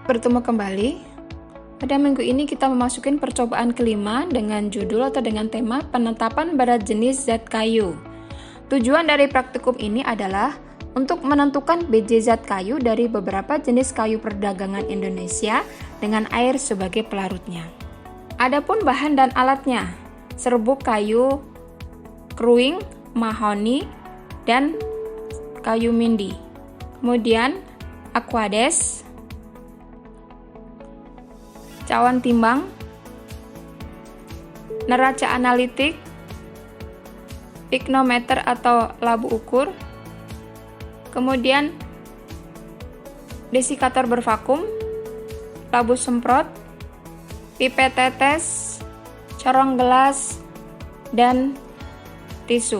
Bertemu kembali. Pada minggu ini kita memasuki percobaan kelima dengan judul atau dengan tema penetapan berat jenis zat kayu. Tujuan dari praktikum ini adalah untuk menentukan biji zat kayu dari beberapa jenis kayu perdagangan Indonesia dengan air sebagai pelarutnya. Adapun bahan dan alatnya, serbuk kayu kruing, mahoni, dan kayu mindi. Kemudian aquades, cawan timbang, neraca analitik, piknometer atau labu ukur, kemudian desikator bervakum, labu semprot, pipet tetes, corong gelas, dan tisu.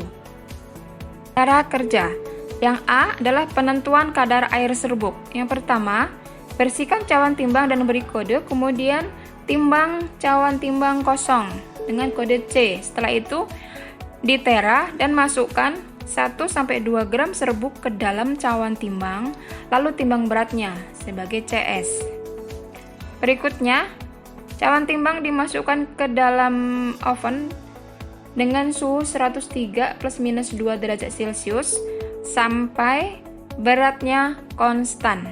Cara kerja. Yang A adalah penentuan kadar air serbuk. Yang pertama, bersihkan cawan timbang dan beri kode, kemudian timbang cawan timbang kosong dengan kode C. Setelah itu, ditera dan masukkan 1-2 gram serbuk ke dalam cawan timbang, lalu timbang beratnya sebagai CS. Berikutnya, cawan timbang dimasukkan ke dalam oven dengan suhu 103 ± 2 derajat Celcius sampai beratnya konstan.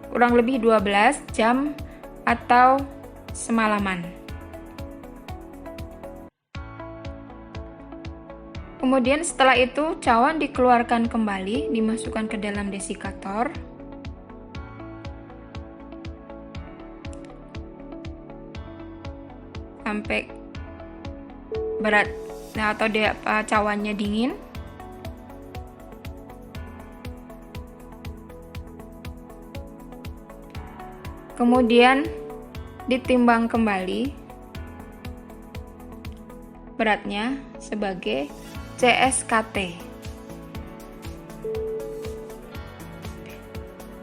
Kurang lebih 12 jam atau semalaman. Kemudian setelah itu cawan dikeluarkan kembali, dimasukkan ke dalam desikator. Sampai berat atau cawannya dingin. Kemudian ditimbang kembali beratnya sebagai CSKT.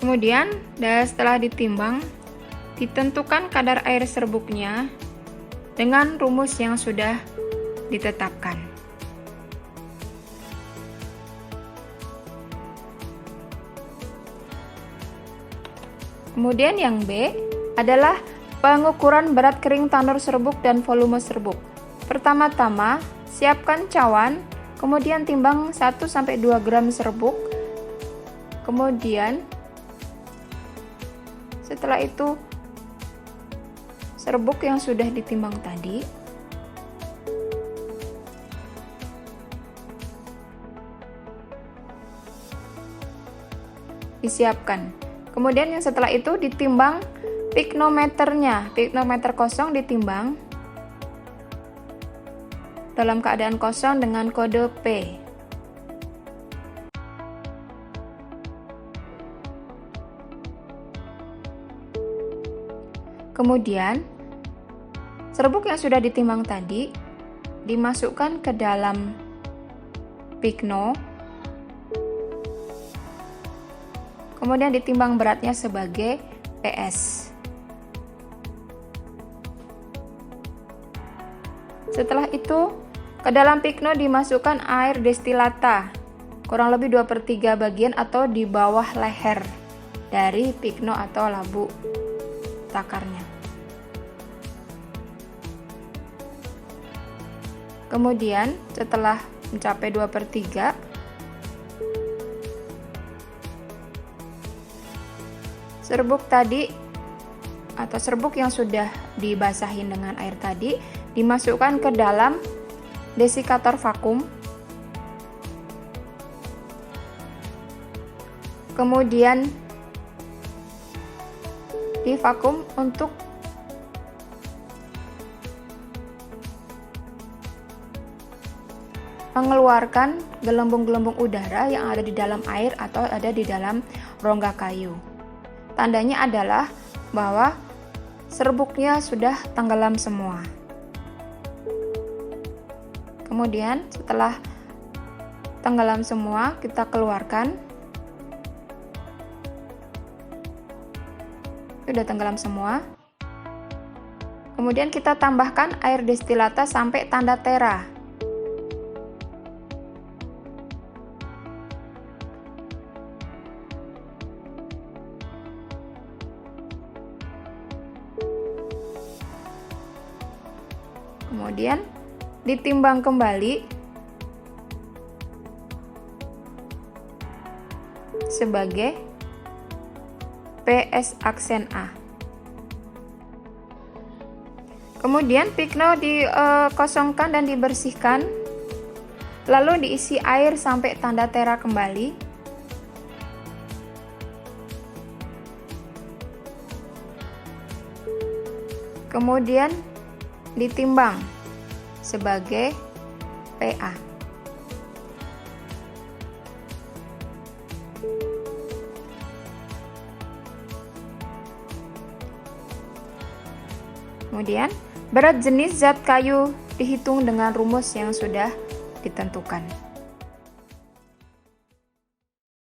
Kemudian setelah ditimbang, ditentukan kadar air serbuknya dengan rumus yang sudah ditetapkan. Kemudian yang B adalah pengukuran berat kering tanur serbuk dan volume serbuk. Pertama-tama, siapkan cawan, kemudian timbang 1-2 gram serbuk. Kemudian setelah itu serbuk yang sudah ditimbang tadi disiapkan. Kemudian yang setelah itu ditimbang piknometernya. Piknometer kosong ditimbang dalam keadaan kosong dengan kode P. Kemudian serbuk yang sudah ditimbang tadi dimasukkan ke dalam pikno. Kemudian ditimbang beratnya sebagai PS. Setelah itu, ke dalam pikno dimasukkan air destilata, kurang lebih 2/3 bagian atau di bawah leher dari pikno atau labu takarnya. Kemudian, setelah mencapai 2/3, serbuk tadi atau serbuk yang sudah dibasahin dengan air tadi dimasukkan ke dalam desikator vakum. Kemudian divakum untuk mengeluarkan gelembung-gelembung udara yang ada di dalam air atau ada di dalam rongga kayu. Tandanya adalah bahwa serbuknya sudah tenggelam semua. Kemudian setelah tenggelam semua, kita keluarkan. Sudah tenggelam semua. Kemudian kita tambahkan air destilata sampai tanda tera. Kemudian ditimbang kembali sebagai PS aksen A. Kemudian pigno dikosongkan dan dibersihkan, lalu diisi air sampai tanda tera kembali. Kemudian ditimbang sebagai PA. Kemudian, berat jenis zat kayu dihitung dengan rumus yang sudah ditentukan.